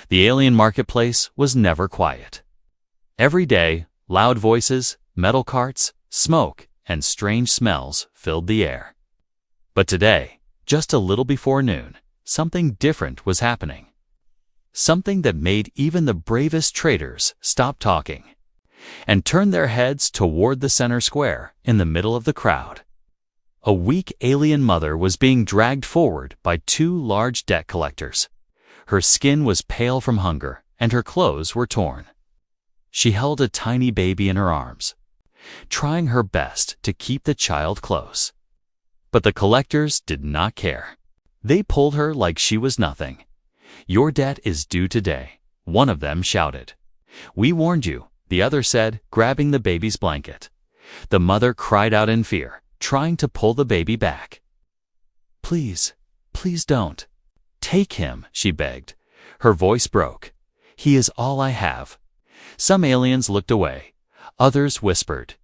The alien marketplace was never quiet. Every day, loud voices, metal carts, smoke, and strange smells filled the air. But today, just a little before noon, something different was happening. Something that made even the bravest traders stop talking and turn their heads toward the center square in the middle of the crowd. A weak alien mother was being dragged forward by two large debt collectors. Her skin was pale from hunger, and her clothes were torn. She held a tiny baby in her arms, trying her best to keep the child close. But the collectors did not care. They pulled her like she was nothing. "Your debt is due today," one of them shouted. "We warned you," the other said, grabbing the baby's blanket. The mother cried out in fear, trying to pull the baby back. "Please, please don't. Take him," she begged. Her voice broke. "He is all I have." Some aliens looked away. Others whispered.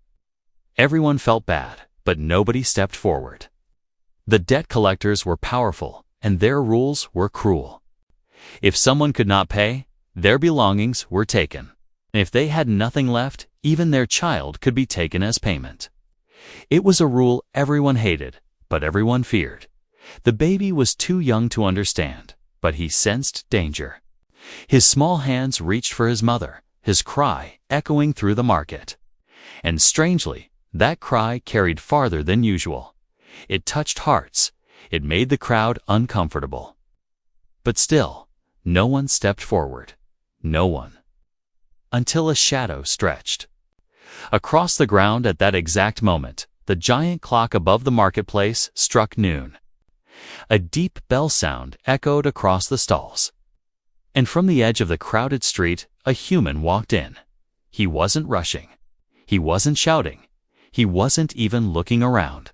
Everyone felt bad, but nobody stepped forward. The debt collectors were powerful, and their rules were cruel. If someone could not pay, their belongings were taken. If they had nothing left, even their child could be taken as payment. It was a rule everyone hated, but everyone feared. The baby was too young to understand, but he sensed danger. His small hands reached for his mother, his cry echoing through the market. And strangely, that cry carried farther than usual. It touched hearts. It made the crowd uncomfortable. But still, no one stepped forward. No one. Until a shadow stretched across the ground at that exact moment. The giant clock above the marketplace struck noon. A deep bell sound echoed across the stalls. And from the edge of the crowded street, a human walked in. He wasn't rushing. He wasn't shouting. He wasn't even looking around.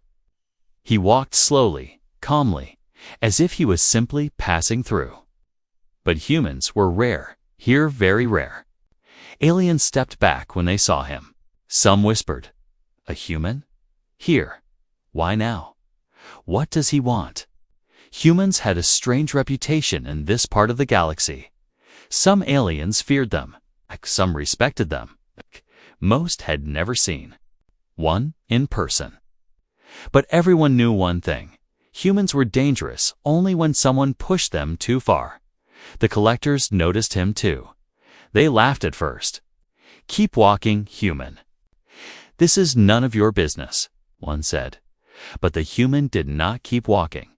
He walked slowly, calmly, as if he was simply passing through. But humans were rare, here very rare. Aliens stepped back when they saw him. Some whispered, "A human? Here. Why now? What does he want?" Humans had a strange reputation in this part of the galaxy. Some aliens feared them. Some respected them. Most had never seen one in person. But everyone knew one thing. Humans were dangerous only when someone pushed them too far. The collectors noticed him too. They laughed at first. "Keep walking, human." "This is none of your business," one said. But the human did not keep walking.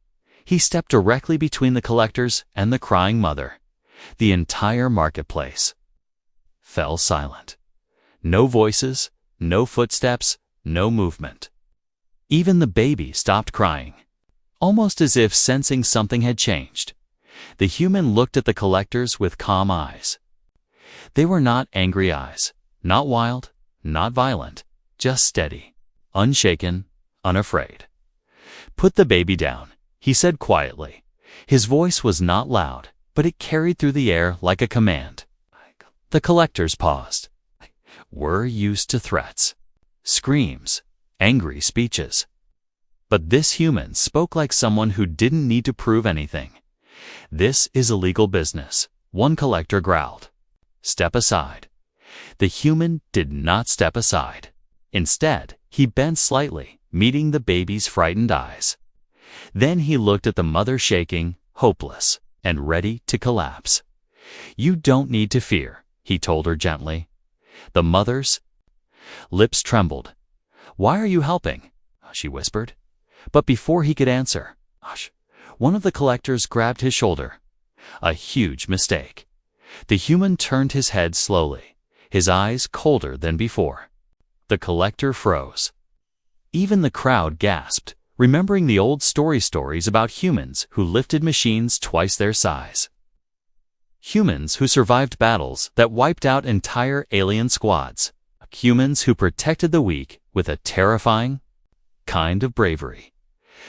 He stepped directly between the collectors and the crying mother. The entire marketplace fell silent. No voices, no footsteps, no movement. Even the baby stopped crying, almost as if sensing something had changed. The human looked at the collectors with calm eyes. They were not angry eyes, not wild, not violent, just steady, unshaken, unafraid. "Put the baby down," he said quietly. His voice was not loud, but it carried through the air like a command. The collectors paused. We're used to threats, screams, angry speeches. But this human spoke like someone who didn't need to prove anything. "This is illegal business," one collector growled. "Step aside." The human did not step aside. Instead, he bent slightly, meeting the baby's frightened eyes. Then he looked at the mother shaking, hopeless, and ready to collapse. "You don't need to fear," he told her gently. The mother's lips trembled. "Why are you helping?" she whispered. But before he could answer, one of the collectors grabbed his shoulder. A huge mistake. The human turned his head slowly, his eyes colder than before. The collector froze. Even the crowd gasped, remembering the old stories about humans who lifted machines twice their size. Humans who survived battles that wiped out entire alien squads. Humans who protected the weak with a terrifying kind of bravery.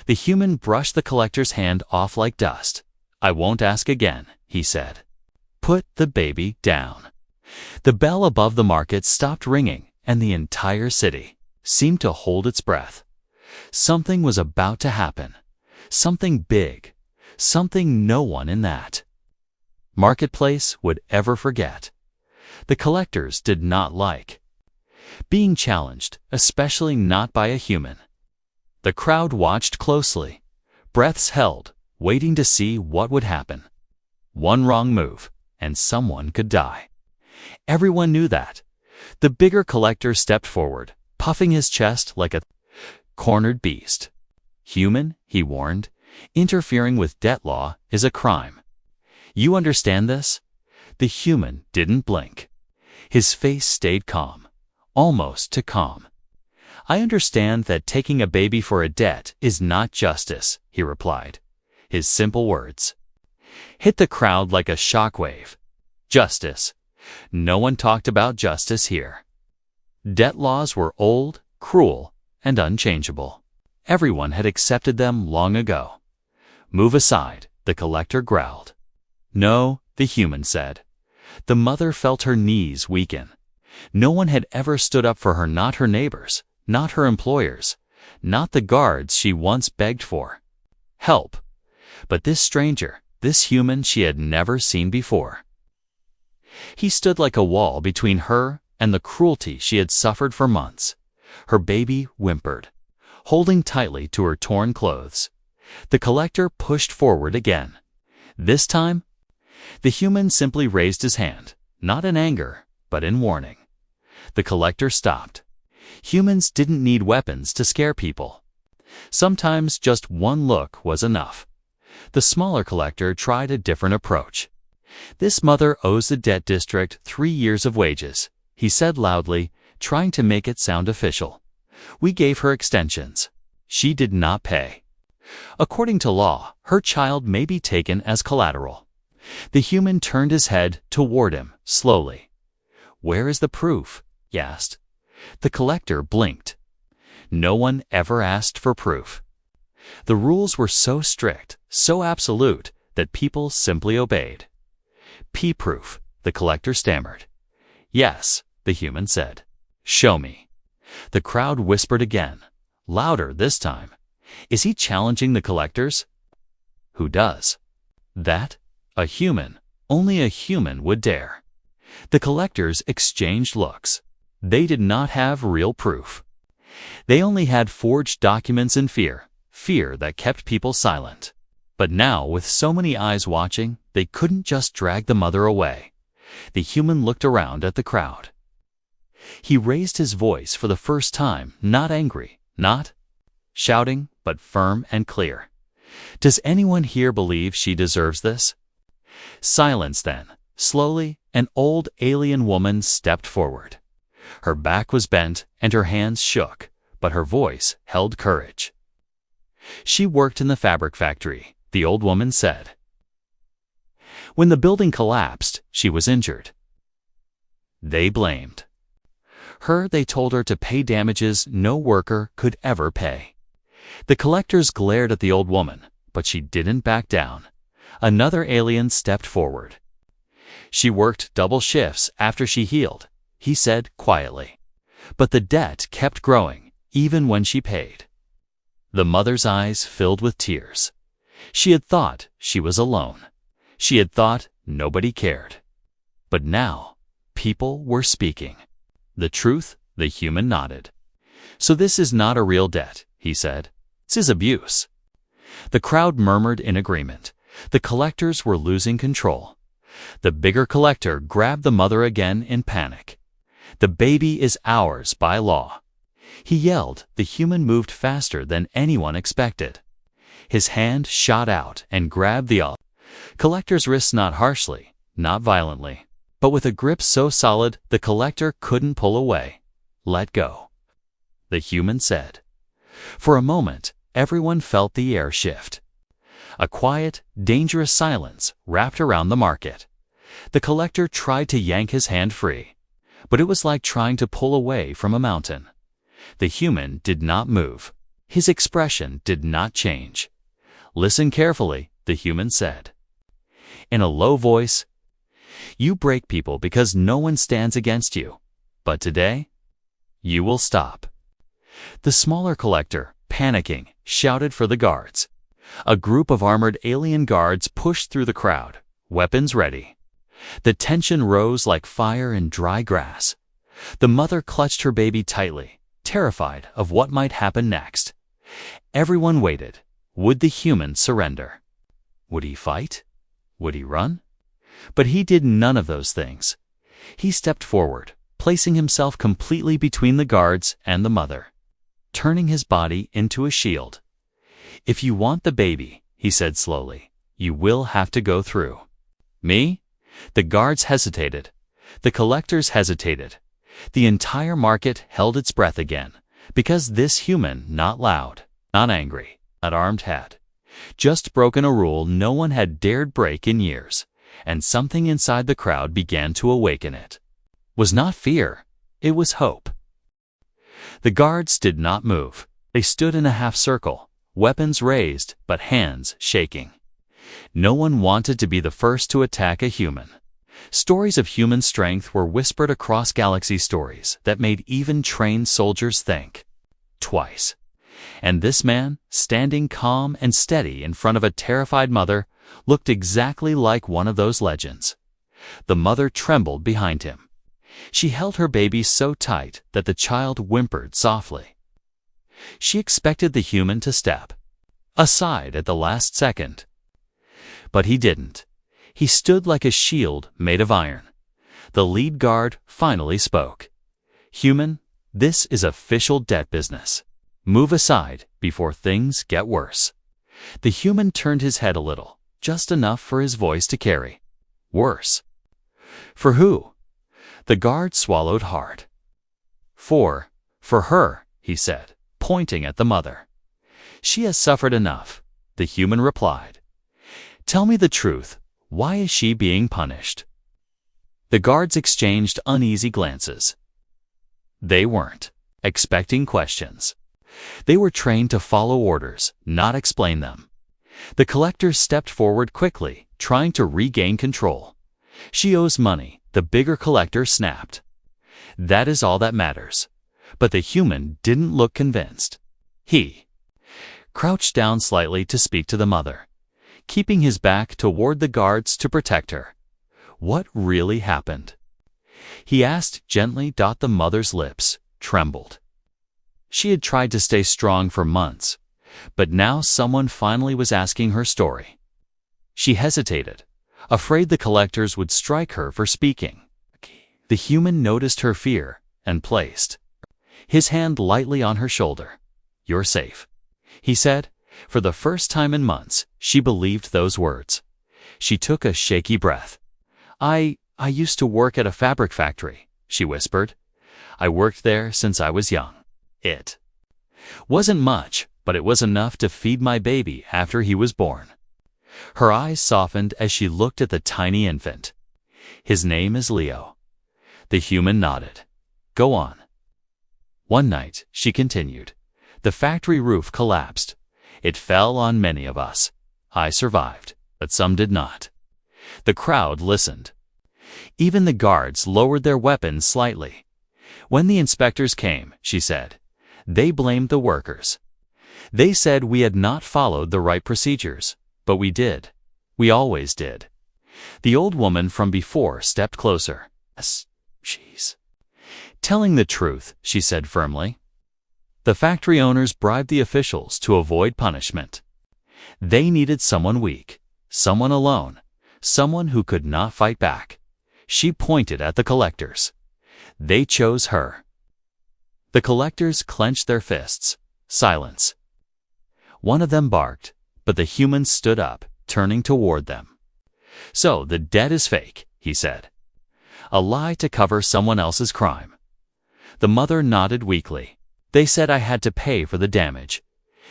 The human brushed the collector's hand off like dust. "I won't ask again," he said. "Put the baby down." The bell above the market stopped ringing, and the entire city seemed to hold its breath. Something was about to happen. Something big. Something no one in that marketplace would ever forget. The collectors did not like being challenged, especially not by a human. The crowd watched closely, breaths held, waiting to see what would happen. One wrong move, and someone could die. Everyone knew that. The bigger collector stepped forward, puffing his chest like a cornered beast. "Human," he warned, "interfering with debt law is a crime. You understand this?" The human didn't blink. His face stayed calm, almost too calm. "I understand that taking a baby for a debt is not justice," he replied. His simple words hit the crowd like a shockwave. Justice. No one talked about justice here. Debt laws were old, cruel, and unchangeable. Everyone had accepted them long ago. "Move aside," the collector growled. "No," the human said. The mother felt her knees weaken. No one had ever stood up for her, not her neighbors, not her employers, not the guards she once begged for help. But this stranger, this human she had never seen before. He stood like a wall between her and the cruelty she had suffered for months. Her baby whimpered, holding tightly to her torn clothes. The collector pushed forward again. This time, the human simply raised his hand, not in anger, but in warning. The collector stopped. Humans didn't need weapons to scare people. Sometimes just one look was enough. The smaller collector tried a different approach. "This mother owes the debt district 3 years of wages," he said loudly, trying to make it sound official. "We gave her extensions. She did not pay. According to law, her child may be taken as collateral." The human turned his head toward him, slowly. "Where is the proof?" he asked. The collector blinked. No one ever asked for proof. The rules were so strict, so absolute, that people simply obeyed. "Proof," the collector stammered. "Yes," the human said. "Show me." The crowd whispered again, louder this time. "Is he challenging the collectors?" "Who does that?" "A human. Only a human would dare." The collectors exchanged looks. They did not have real proof. They only had forged documents and fear that kept people silent. But now, with so many eyes watching, they couldn't just drag the mother away. The human looked around at the crowd. He raised his voice for the first time, not angry, not shouting, but firm and clear. "Does anyone here believe she deserves this?" Silence then. Slowly, an old alien woman stepped forward. Her back was bent and her hands shook, but her voice held courage. "She worked in the fabric factory," the old woman said. "When the building collapsed, she was injured. They blamed her. They told her to pay damages no worker could ever pay." The collectors glared at the old woman, but she didn't back down. Another alien stepped forward. "She worked double shifts after she healed," he said quietly. "But the debt kept growing, even when she paid." The mother's eyes filled with tears. She had thought she was alone. She had thought nobody cared. But now, people were speaking. The truth, the human nodded. "So this is not a real debt," he said. "This is abuse." The crowd murmured in agreement. The collectors were losing control. The bigger collector grabbed the mother again in panic. "The baby is ours by law." He yelled. The human moved faster than anyone expected. His hand shot out and grabbed the collector's wrists, not harshly, not violently, but with a grip so solid the collector couldn't pull away. "Let go," the human said. For a moment, everyone felt the air shift. A quiet, dangerous silence wrapped around the market. The collector tried to yank his hand free, but it was like trying to pull away from a mountain. The human did not move. His expression did not change. "Listen carefully," the human said. In a low voice, "You break people because no one stands against you. But today, you will stop." The smaller collector, panicking, shouted for the guards. A group of armored alien guards pushed through the crowd, weapons ready. The tension rose like fire in dry grass. The mother clutched her baby tightly, terrified of what might happen next. Everyone waited. Would the human surrender? Would he fight? Would he run? But he did none of those things. He stepped forward, placing himself completely between the guards and the mother, turning his body into a shield. "If you want the baby," he said slowly, "you will have to go through me." The guards hesitated. The collectors hesitated. The entire market held its breath again, because this human, not loud, not angry, not armed, had just broken a rule no one had dared break in years, and something inside the crowd began to awaken. It was not fear, it was hope. The guards did not move. They stood in a half circle, weapons raised but hands shaking. No one wanted to be the first to attack a human. Stories of human strength were whispered across galaxy, stories that made even trained soldiers think twice. And this man, standing calm and steady in front of a terrified mother, looked exactly like one of those legends. The mother trembled behind him. She held her baby so tight that the child whimpered softly. She expected the human to step aside at the last second. But he didn't. He stood like a shield made of iron. The lead guard finally spoke. "Human, this is official debt business. Move aside before things get worse." The human turned his head a little, just enough for his voice to carry. "Worse? For who?" The guard swallowed hard. For her," he said, pointing at the mother. "She has suffered enough," the human replied. "Tell me the truth. Why is she being punished?" The guards exchanged uneasy glances. They weren't expecting questions. They were trained to follow orders, not explain them. The collector stepped forward quickly, trying to regain control. "She owes money," the bigger collector snapped. "That is all that matters." But the human didn't look convinced. He crouched down slightly to speak to the mother, keeping his back toward the guards to protect her. "What really happened?" he asked gently. The mother's lips trembled. She had tried to stay strong for months, but now someone finally was asking her story. She hesitated, afraid the collectors would strike her for speaking. The human noticed her fear and placed his hand lightly on her shoulder. "You're safe," he said. For the first time in months, she believed those words. She took a shaky breath. I used to work at a fabric factory," she whispered. "I worked there since I was young. It wasn't much, but it was enough to feed my baby after he was born." Her eyes softened as she looked at the tiny infant. "His name is Leo." The human nodded. "Go on." "One night," she continued, "the factory roof collapsed. It fell on many of us. I survived, but some did not." The crowd listened. Even the guards lowered their weapons slightly. "When the inspectors came," she said, "they blamed the workers. They said we had not followed the right procedures, but we did. We always did." The old woman from before stepped closer. "Yes, she's telling the truth," she said firmly. "The factory owners bribed the officials to avoid punishment. They needed someone weak, someone alone, someone who could not fight back." She pointed at the collectors. "They chose her." The collectors clenched their fists. Silence. One of them barked, but the human stood up, turning toward them. "So the debt is fake," he said. "A lie to cover someone else's crime." The mother nodded weakly. "They said I had to pay for the damage.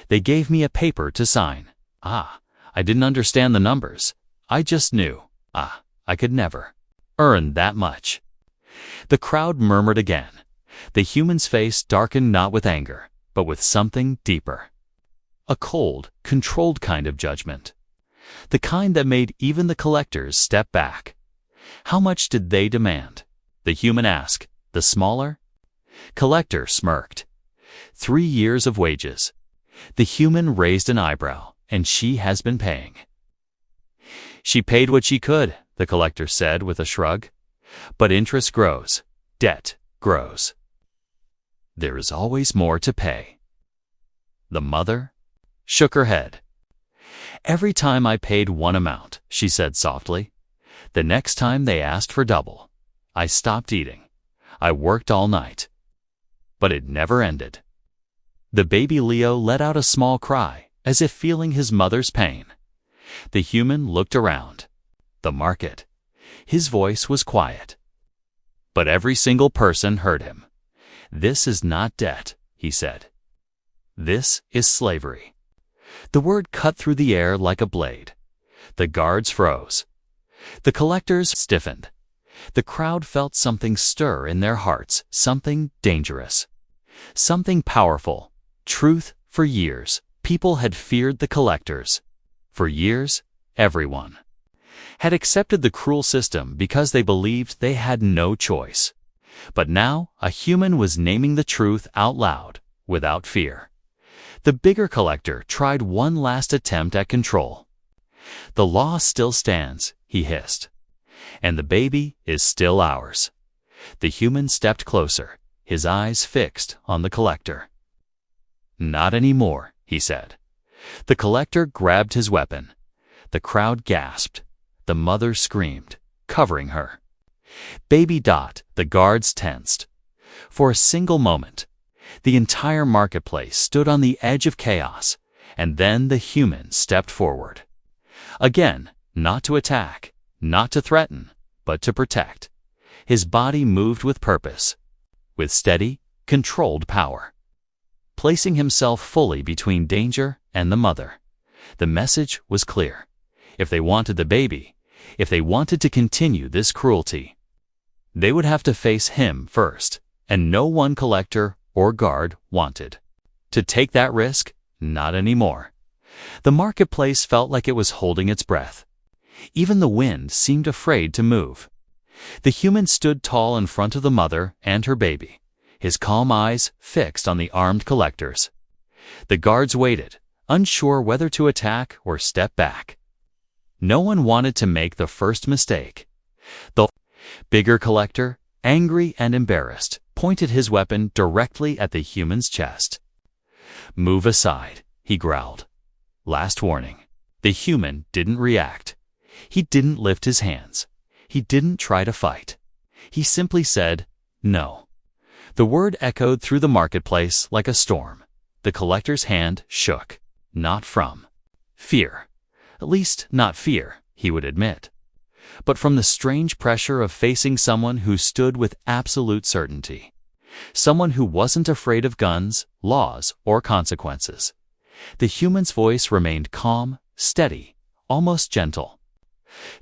They gave me a paper to sign. I didn't understand the numbers. I just knew, I could never earn that much." The crowd murmured again. The human's face darkened not with anger, but with something deeper. A cold, controlled kind of judgment. The kind that made even the collectors step back. "How much did they demand?" the human asked. "The smaller?" Collector smirked. 3 years of wages." The human raised an eyebrow. "And she has been paying." She paid what she could, the collector said with a shrug. But interest grows. Debt grows. There is always more to pay. The mother shook her head. Every time I paid one amount, she said softly. The next time they asked for double. I stopped eating. I worked all night. But it never ended. The baby Leo let out a small cry, as if feeling his mother's pain. The human looked around. The market. His voice was quiet. But every single person heard him. This is not debt, he said. This is slavery. The word cut through the air like a blade. The guards froze. The collectors stiffened. The crowd felt something stir in their hearts, something dangerous. Something powerful. Truth. For years, people had feared the collectors. For years, everyone had accepted the cruel system because they believed they had no choice. But now, a human was naming the truth out loud, without fear. The bigger collector tried one last attempt at control. The law still stands, he hissed. And the baby is still ours. The human stepped closer, his eyes fixed on the collector. Not anymore, he said. The collector grabbed his weapon. The crowd gasped. The mother screamed, covering her. Baby Dot, the guards tensed. For a single moment, the entire marketplace stood on the edge of chaos, and then the human stepped forward. Again, not to attack, not to threaten, but to protect. His body moved with purpose, with steady, controlled power. Placing himself fully between danger and the mother. The message was clear. If they wanted the baby, if they wanted to continue this cruelty, they would have to face him first, and no one collector or guard wanted to take that risk. Not anymore. The marketplace felt like it was holding its breath. Even the wind seemed afraid to move. The human stood tall in front of the mother and her baby, his calm eyes fixed on the armed collectors. The guards waited, unsure whether to attack or step back. No one wanted to make the first mistake. The bigger collector, angry and embarrassed, pointed his weapon directly at the human's chest. "Move aside," he growled. Last warning. The human didn't react. He didn't lift his hands. He didn't try to fight. He simply said, "No." The word echoed through the marketplace like a storm. The collector's hand shook, not from fear. At least not fear, he would admit, but from the strange pressure of facing someone who stood with absolute certainty. Someone who wasn't afraid of guns, laws, or consequences. The human's voice remained calm, steady, almost gentle.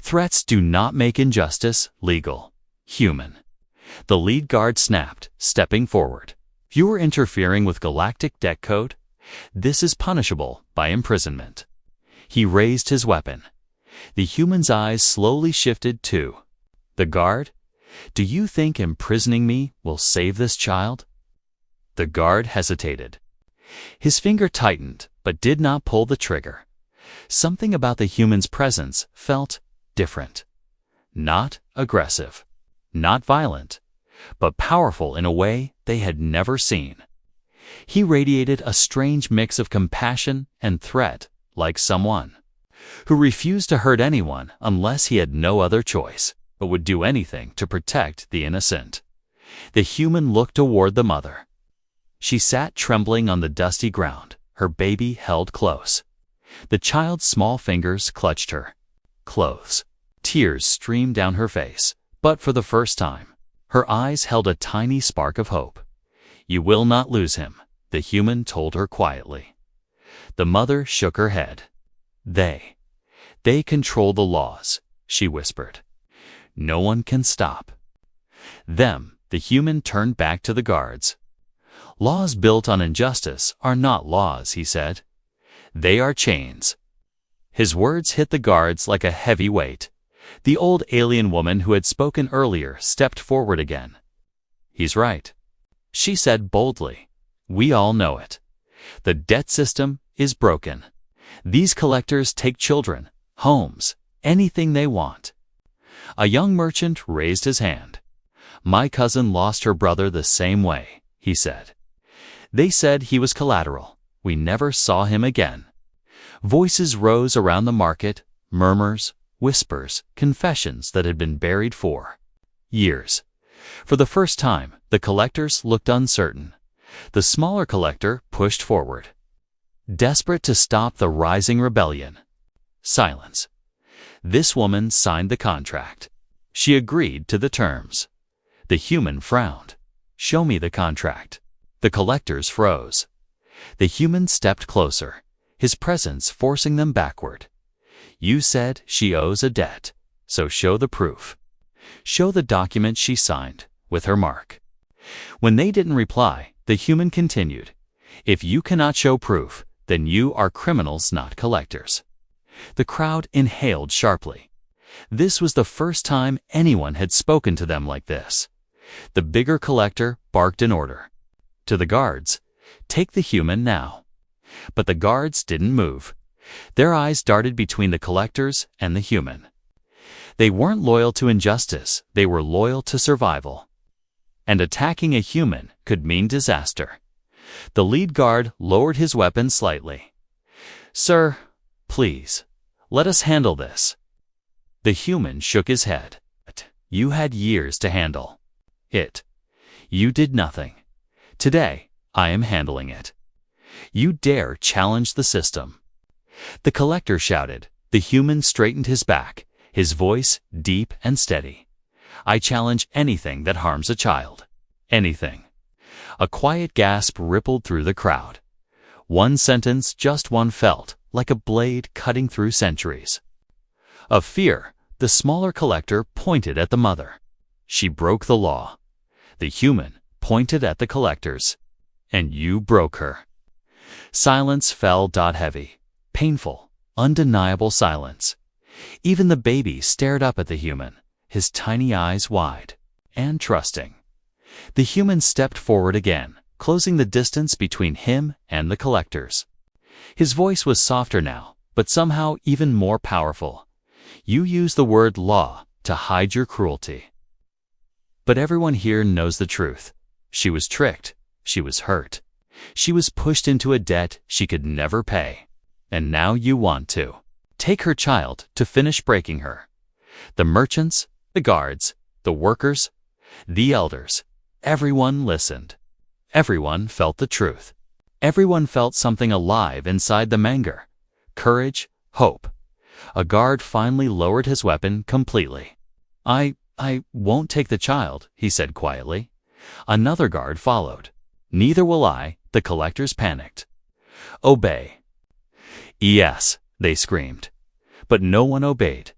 Threats do not make injustice legal. Human. The lead guard snapped, stepping forward. "You are interfering with Galactic Debt Code. This is punishable by imprisonment." He raised his weapon. The human's eyes slowly shifted to the guard. "Do you think imprisoning me will save this child?" The guard hesitated. His finger tightened, but did not pull the trigger. Something about the human's presence felt different. Not aggressive, not violent, but powerful in a way they had never seen. He radiated a strange mix of compassion and threat, like someone who refused to hurt anyone unless he had no other choice, but would do anything to protect the innocent. The human looked toward the mother. She sat trembling on the dusty ground, her baby held close. The child's small fingers clutched her clothes. Tears streamed down her face, but for the first time, her eyes held a tiny spark of hope. "You will not lose him," the human told her quietly. The mother shook her head. They control the laws," she whispered. "No one can stop them." The human turned back to the guards. "Laws built on injustice are not laws," he said. "They are chains." His words hit the guards like a heavy weight. The old alien woman who had spoken earlier stepped forward again. "He's right," she said boldly. "We all know it. The debt system is broken. These collectors take children, homes, anything they want. A young merchant raised his hand. My cousin lost her brother the same way, he said. They said he was collateral. We never saw him again. Voices rose around the market, murmurs, whispers, confessions that had been buried for years. For the first time, the collectors looked uncertain. The smaller collector pushed forward, desperate to stop the rising rebellion. Silence. This woman signed the contract. She agreed to the terms. The human frowned. Show me the contract. The collectors froze. The human stepped closer, his presence forcing them backward. You said she owes a debt, so show the proof. Show the document she signed, with her mark. When they didn't reply, the human continued. If you cannot show proof, then you are criminals, not collectors. The crowd inhaled sharply. This was the first time anyone had spoken to them like this. The bigger collector barked an order. To the guards, take the human now. But the guards didn't move. Their eyes darted between the collectors and the human. They weren't loyal to injustice, they were loyal to survival. And attacking a human could mean disaster. The lead guard lowered his weapon slightly. Sir, please, let us handle this. The human shook his head. You had years to handle it. You did nothing. Today, I am handling it. You dare challenge the system. The collector shouted. The human straightened his back, his voice deep and steady. I challenge anything that harms a child. Anything. A quiet gasp rippled through the crowd. One sentence, just one, felt like a blade cutting through centuries. Of fear, the smaller collector pointed at the mother. She broke the law. The human pointed at the collectors. And you broke her. Silence fell heavy, painful, undeniable silence. Even the baby stared up at the human, his tiny eyes wide and trusting. The human stepped forward again, closing the distance between him and the collectors. His voice was softer now, but somehow even more powerful. You use the word law to hide your cruelty. But everyone here knows the truth. She was tricked. She was hurt. She was pushed into a debt she could never pay. And now you want to take her child to finish breaking her. The merchants, the guards, the workers, the elders, everyone listened. Everyone felt the truth. Everyone felt something alive inside the Menger. Courage, hope. A guard finally lowered his weapon completely. I won't take the child, he said quietly. Another guard followed. Neither will I, the collectors panicked. Obey. Yes, they screamed. But no one obeyed.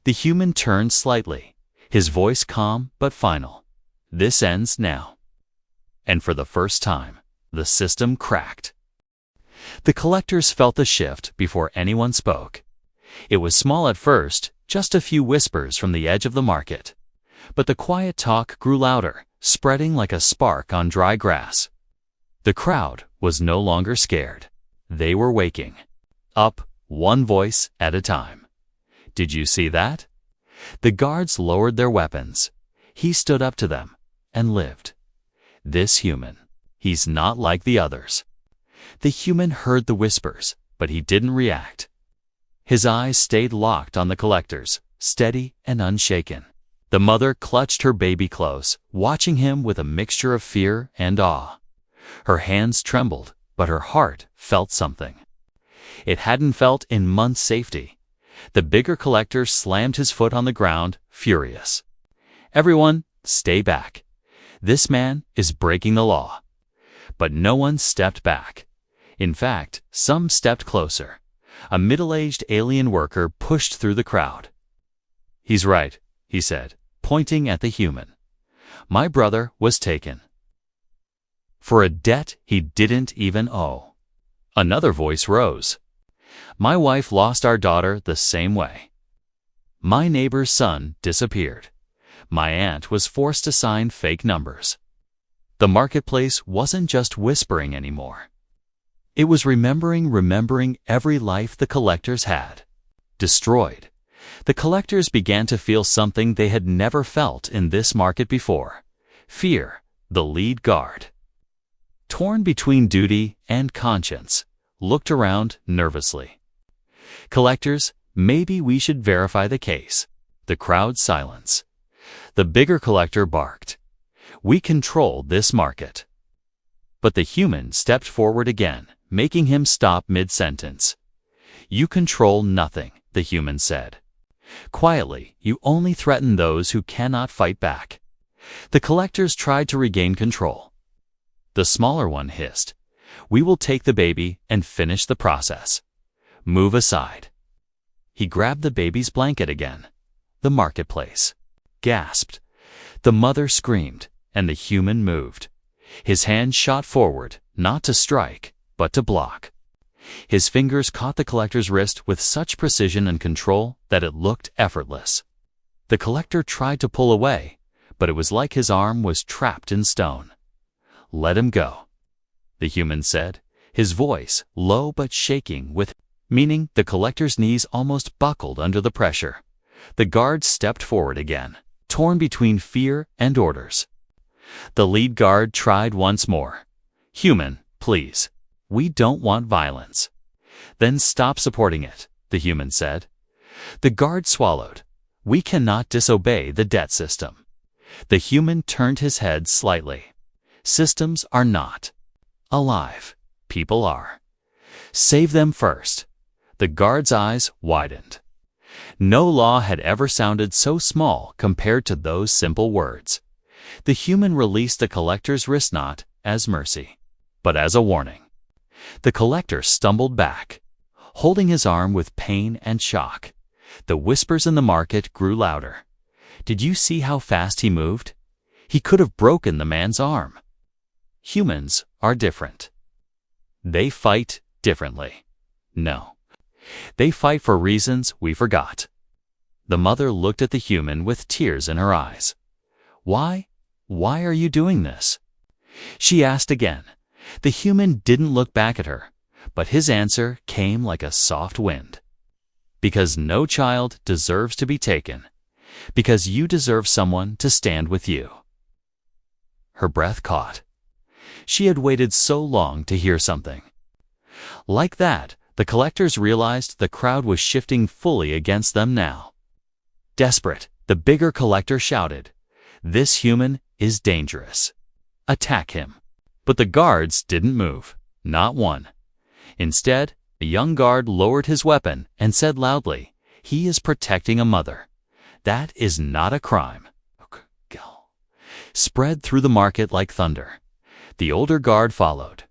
The human turned slightly, his voice calm but final. This ends now. And for the first time, the system cracked. The collectors felt the shift before anyone spoke. It was small at first, just a few whispers from the edge of the market. But the quiet talk grew louder, spreading like a spark on dry grass. The crowd was no longer scared. They were waking up, one voice at a time. Did you see that? The guards lowered their weapons. He stood up to them and lived. This human, he's not like the others. The human heard the whispers, but he didn't react. His eyes stayed locked on the collectors, steady and unshaken. The mother clutched her baby close, watching him with a mixture of fear and awe. Her hands trembled, but her heart felt something. It hadn't felt in months' safety. The bigger collector slammed his foot on the ground, furious. Everyone, stay back. This man is breaking the law. But no one stepped back. In fact, some stepped closer. A middle-aged alien worker pushed through the crowd. He's right, he said, pointing at the human. My brother was taken for a debt he didn't even owe. Another voice rose. My wife lost our daughter the same way. My neighbor's son disappeared. My aunt was forced to sign fake numbers. The marketplace wasn't just whispering anymore. It was remembering every life the collectors had destroyed. The collectors began to feel something they had never felt in this market before: fear. The lead guard, torn between duty and conscience, looked around nervously. "Collectors, maybe we should verify the case." The crowd's silence. The bigger collector barked, "We control this market." But the human stepped forward again, making him stop mid-sentence. "You control nothing," the human said. "Quietly, you only threaten those who cannot fight back." The collectors tried to regain control. The smaller one hissed, "We will take the baby and finish the process. Move aside." He grabbed the baby's blanket again. The marketplace gasped. The mother screamed, and the human moved. His hand shot forward, not to strike, but to block. His fingers caught the collector's wrist with such precision and control that it looked effortless. The collector tried to pull away, but it was like his arm was trapped in stone. "Let him go," the human said, his voice low but shaking with meaning. The collector's knees almost buckled under the pressure. The guard stepped forward again, torn between fear and orders. The lead guard tried once more. "Human, please. We don't want violence." "Then stop supporting it," the human said. The guard swallowed. "We cannot disobey the debt system." The human turned his head slightly. "Systems are not alive. People are. Save them first." The guard's eyes widened. No law had ever sounded so small compared to those simple words. The human released the collector's wrist not as mercy, but as a warning. The collector stumbled back, holding his arm with pain and shock. The whispers in the market grew louder. "Did you see how fast he moved? He could have broken the man's arm." Humans are different. They fight differently. No. They fight for reasons we forgot. The mother looked at the human with tears in her eyes. Why are you doing this?" she asked again. The human didn't look back at her, but his answer came like a soft wind. "Because no child deserves to be taken. Because you deserve someone to stand with you." Her breath caught. She had waited so long to hear something. Like that, the collectors realized the crowd was shifting fully against them now. Desperate, the bigger collector shouted, "This human is dangerous. Attack him." But the guards didn't move, not one. Instead, a young guard lowered his weapon and said loudly, "He is protecting a mother. That is not a crime." Spread through the market like thunder. The older guard followed.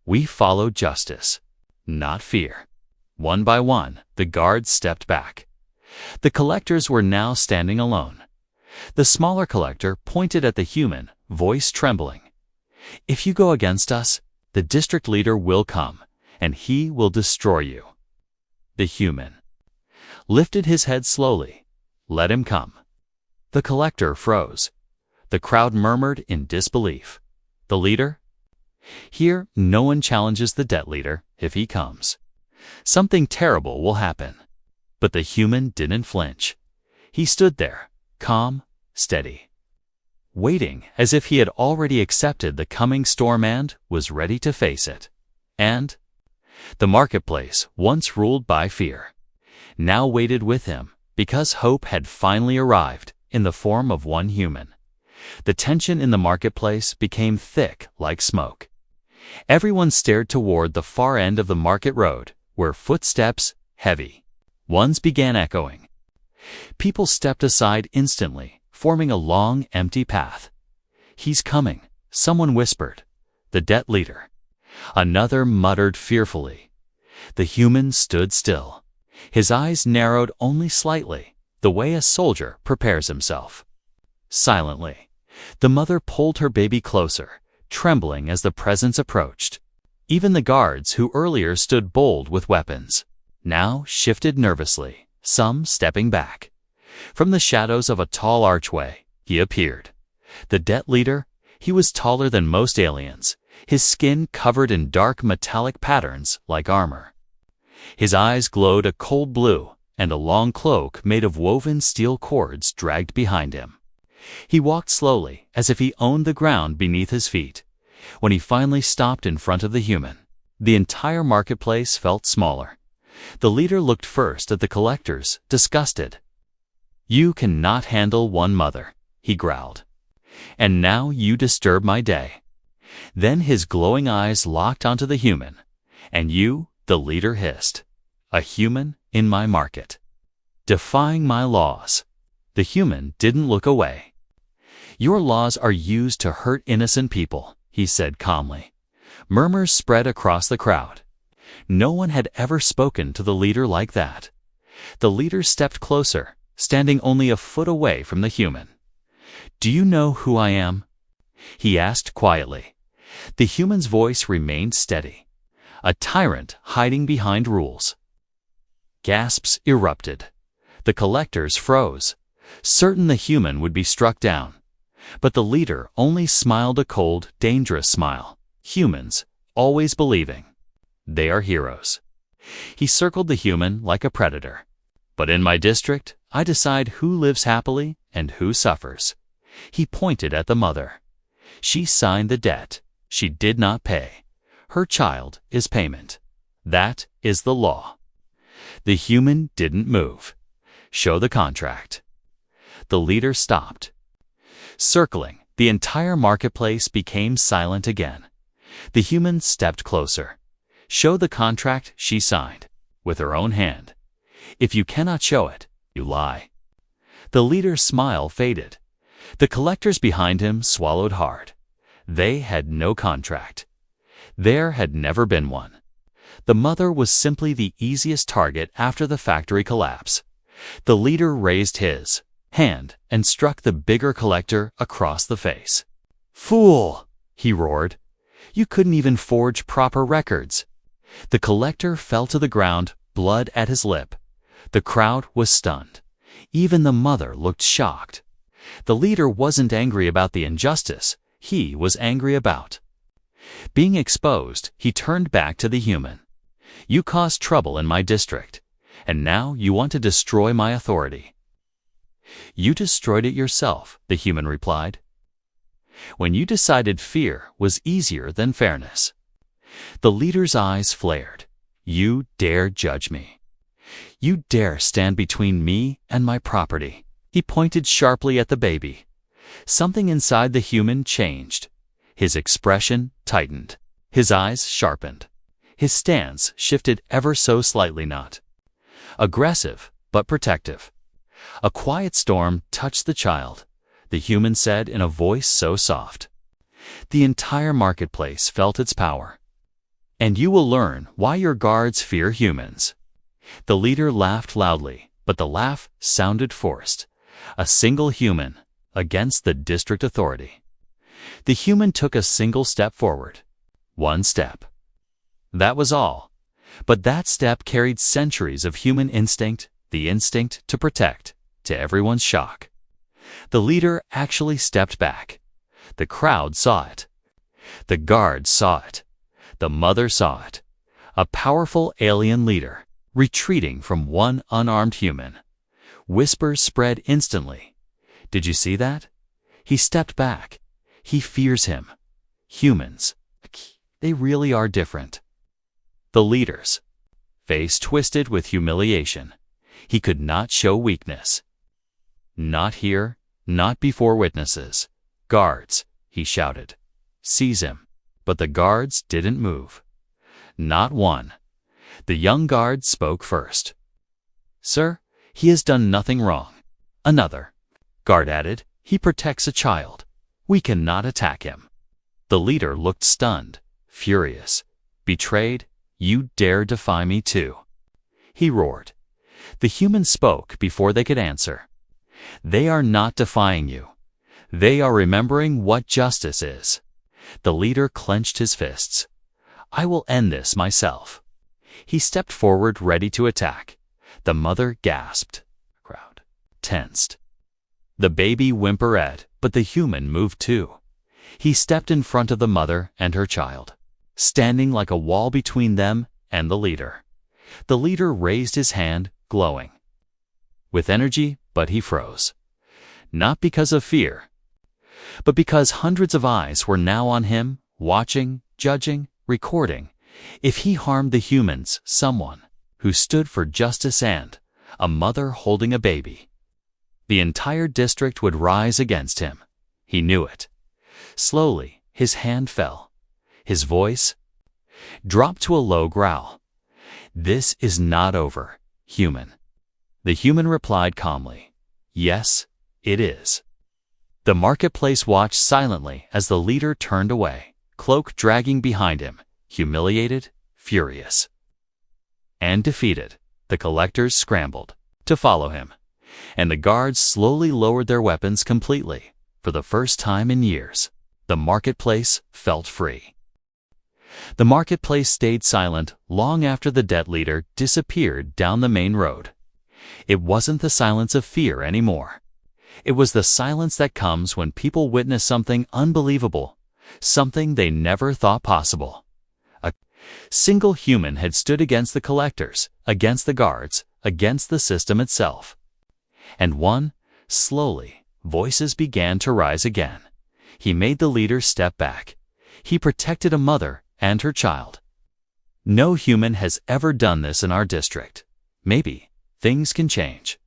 "We follow justice, not fear." One by one, the guards stepped back. The collectors were now standing alone. The smaller collector pointed at the human, voice trembling. "If you go against us, the district leader will come, and he will destroy you." The human lifted his head slowly. "Let him come." The collector froze. The crowd murmured in disbelief. "The leader?" "Here, no one challenges the debt leader. If he comes, something terrible will happen." But the human didn't flinch. He stood there, calm, steady, waiting as if he had already accepted the coming storm and was ready to face it. And the marketplace, once ruled by fear, now waited with him because hope had finally arrived in the form of one human. The tension in the marketplace became thick like smoke. Everyone stared toward the far end of the market road, where footsteps, heavy ones, began echoing. People stepped aside instantly, forming a long, empty path. "He's coming," someone whispered. "The debt leader." Another muttered fearfully. The human stood still. His eyes narrowed only slightly, the way a soldier prepares himself. Silently, the mother pulled her baby closer, trembling as the presence approached. Even the guards, who earlier stood bold with weapons, now shifted nervously, some stepping back. From the shadows of a tall archway, he appeared. The debt leader, he was taller than most aliens, his skin covered in dark metallic patterns like armor. His eyes glowed a cold blue, and a long cloak made of woven steel cords dragged behind him. He walked slowly, as if he owned the ground beneath his feet. When he finally stopped in front of the human, the entire marketplace felt smaller. The leader looked first at the collectors, disgusted. "You cannot handle one mother," he growled. "And now you disturb my day." Then his glowing eyes locked onto the human. "And you," the leader hissed, "a human in my market, defying my laws." The human didn't look away. "Your laws are used to hurt innocent people," he said calmly. Murmurs spread across the crowd. No one had ever spoken to the leader like that. The leader stepped closer, standing only a foot away from the human. "Do you know who I am?" he asked quietly. The human's voice remained steady. "A tyrant hiding behind rules." Gasps erupted. The collectors froze, certain the human would be struck down. But the leader only smiled a cold, dangerous smile. Humans, always believing. They are heroes. He circled the human like a predator. "But in my district, I decide who lives happily and who suffers." He pointed at the mother. "She signed the debt. She did not pay. Her child is payment. That is the law." The human didn't move. "Show the contract." The leader stopped. Circling, the entire marketplace became silent again. The human stepped closer. "Show the contract she signed, with her own hand. If you cannot show it, you lie." The leader's smile faded. The collectors behind him swallowed hard. They had no contract. There had never been one. The mother was simply the easiest target after the factory collapse. The leader raised his hand and struck the bigger collector across the face. "Fool!" he roared. "You couldn't even forge proper records." The collector fell to the ground, blood at his lip. The crowd was stunned. Even the mother looked shocked. The leader wasn't angry about the injustice. He was angry about being exposed. He turned back to the human. "You caused trouble in my district, and now you want to destroy my authority." "You destroyed it yourself," the human replied, "when you decided fear was easier than fairness." The leader's eyes flared. "You dare judge me? You dare stand between me and my property?" He pointed sharply at the baby. Something inside the human changed. His expression tightened. His eyes sharpened. His stance shifted ever so slightly, not aggressive, but protective. A quiet storm touched the child, the human said in a voice so soft. The entire marketplace felt its power. "And you will learn why your guards fear humans." The leader laughed loudly, but the laugh sounded forced. A single human against the district authority. The human took a single step forward. One step. That was all. But that step carried centuries of human instinct, the instinct to protect, to everyone's shock. The leader actually stepped back. The crowd saw it. The guards saw it. The mother saw it. A powerful alien leader, retreating from one unarmed human. Whispers spread instantly. "Did you see that? He stepped back. He fears him. Humans, they really are different." The leader's face twisted with humiliation. He could not show weakness. "Not here, not before witnesses. Guards," he shouted. "Seize him." But the guards didn't move. Not one. The young guard spoke first. "Sir, he has done nothing wrong." Another guard added, "He protects a child. We cannot attack him." The leader looked stunned, furious. "Betrayed? You dare defy me too?" he roared. The humans spoke before they could answer. "They are not defying you. They are remembering what justice is." The leader clenched his fists. "I will end this myself." He stepped forward, ready to attack. The mother gasped. The crowd tensed. The baby whimpered, but the human moved too. He stepped in front of the mother and her child, standing like a wall between them and the leader. The leader raised his hand, glowing. with energy, but he froze. Not because of fear, but because hundreds of eyes were now on him, watching, judging, recording. If he harmed the humans, someone who stood for justice and a mother holding a baby, the entire district would rise against him. He knew it. Slowly, his hand fell. His voice dropped to a low growl. "This is not over, human." The human replied calmly, "Yes, it is." The marketplace watched silently as the leader turned away, cloak dragging behind him, humiliated, furious, and defeated. The collectors scrambled to follow him, and the guards slowly lowered their weapons completely. For the first time in years, the marketplace felt free. The marketplace stayed silent long after the debt leader disappeared down the main road. It wasn't the silence of fear anymore. It was the silence that comes when people witness something unbelievable, something they never thought possible. A single human had stood against the collectors, against the guards, against the system itself. And slowly, voices began to rise again. He made the leader step back. He protected a mother and her child. No human has ever done this in our district. Maybe things can change.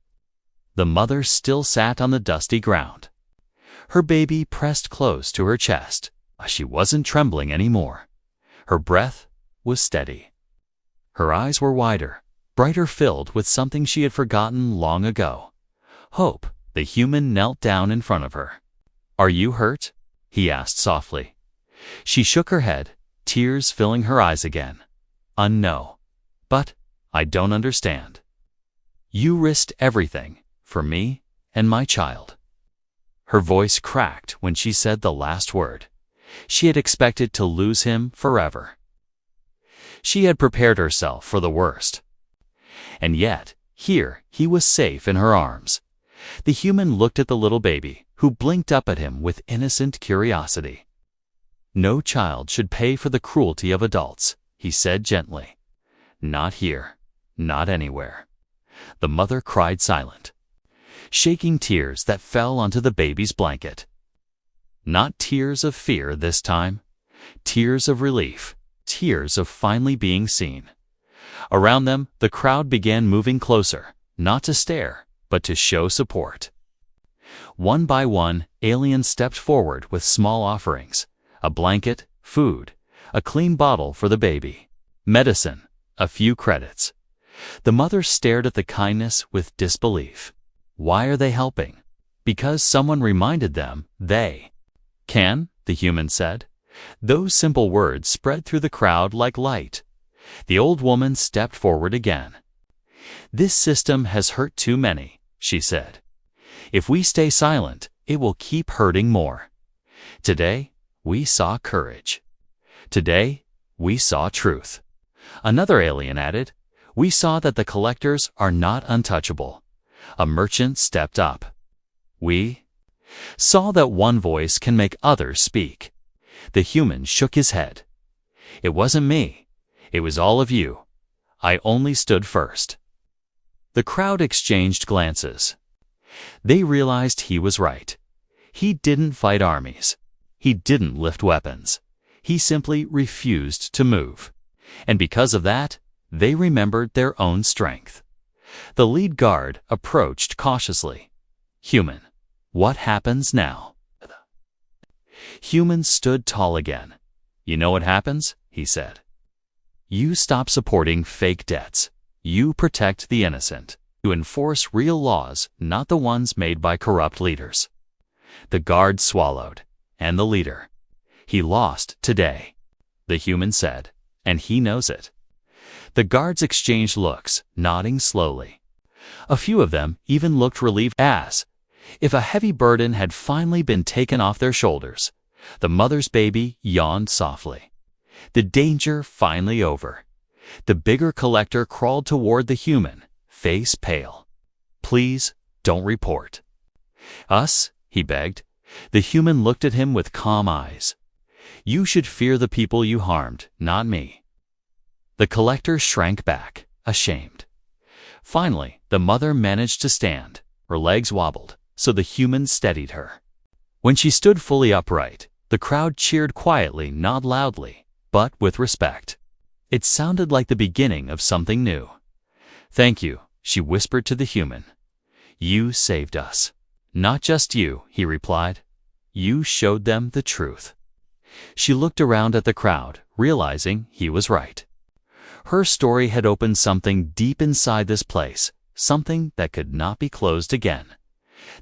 The mother still sat on the dusty ground. Her baby pressed close to her chest. She wasn't trembling anymore. Her breath was steady. Her eyes were wider, brighter, filled with something she had forgotten long ago. Hope. The human knelt down in front of her. "Are you hurt?" he asked softly. She shook her head, tears filling her eyes again. "No. But I don't understand. You risked everything for me and my child." Her voice cracked when she said the last word. She had expected to lose him forever. She had prepared herself for the worst. And yet, here, he was safe in her arms. The human looked at the little baby, who blinked up at him with innocent curiosity. "No child should pay for the cruelty of adults," he said gently. "Not here, not anywhere." The mother cried silent, shaking tears that fell onto the baby's blanket. Not tears of fear this time, tears of relief, tears of finally being seen. Around them, the crowd began moving closer, not to stare, but to show support. One by one, aliens stepped forward with small offerings: a blanket, food, a clean bottle for the baby, medicine, a few credits. The mother stared at the kindness with disbelief. Why are they helping? Because someone reminded them they can, the human said. Those simple words spread through the crowd like light. The old woman stepped forward again. "This system has hurt too many," she said. "If we stay silent, it will keep hurting more." Today, we saw courage. Today, we saw truth. Another alien added, "We saw that the collectors are not untouchable." A merchant stepped up. "We saw that one voice can make others speak." The human shook his head. "It wasn't me. It was all of you. I only stood first." The crowd exchanged glances. They realized he was right. He didn't fight armies. He didn't lift weapons. He simply refused to move. And because of that, they remembered their own strength. The lead guard approached cautiously. "Human, what happens now?" Human stood tall again. "You know what happens?" he said. "You stop supporting fake debts. You protect the innocent. You enforce real laws, not the ones made by corrupt leaders." The guard swallowed. And the leader. "He lost today," the human said, "and he knows it." The guards exchanged looks, nodding slowly. A few of them even looked relieved, as if a heavy burden had finally been taken off their shoulders. The mother's baby yawned softly. The danger finally over. The bigger collector crawled toward the human, face pale. "Please, don't report." "Us?" he begged. The human looked at him with calm eyes. "You should fear the people you harmed, not me." The collector shrank back, ashamed. Finally, the mother managed to stand. Her legs wobbled, so the humans steadied her. When she stood fully upright, the crowd cheered quietly, not loudly, but with respect. It sounded like the beginning of something new. "Thank you," she whispered to the human. "You saved us." "Not just you," he replied. "You showed them the truth." She looked around at the crowd, realizing he was right. Her story had opened something deep inside this place, something that could not be closed again.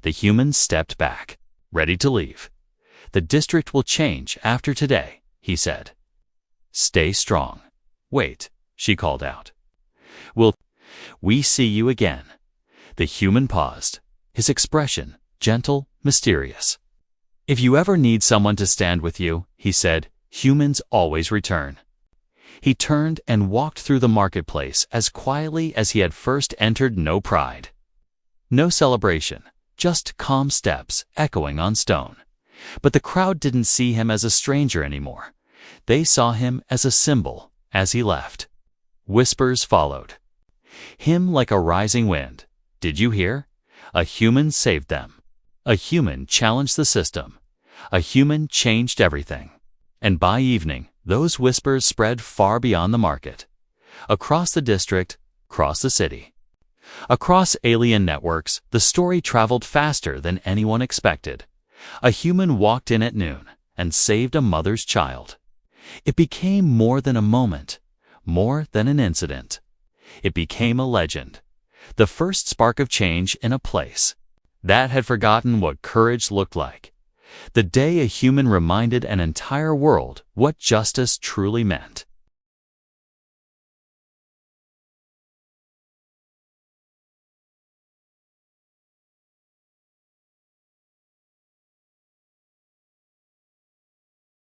The humans stepped back, ready to leave. "The district will change after today," he said. "Stay strong." "Wait," she called out. "Will we see you again?" The human paused, his expression gentle, mysterious. "If you ever need someone to stand with you," he said, "humans always return." He turned and walked through the marketplace as quietly as he had first entered. No pride, no celebration, just calm steps echoing on stone. But the crowd didn't see him as a stranger anymore. They saw him as a symbol. As he left, whispers followed. "Him like a rising wind. Did you hear? A human saved them. A human challenged the system. A human changed everything." And by evening, those whispers spread far beyond the market. Across the district, across the city. Across alien networks, the story traveled faster than anyone expected. A human walked in at noon and saved a mother's child. It became more than a moment, more than an incident. It became a legend, the first spark of change in a place that had forgotten what courage looked like. The day a human reminded an entire world what justice truly meant.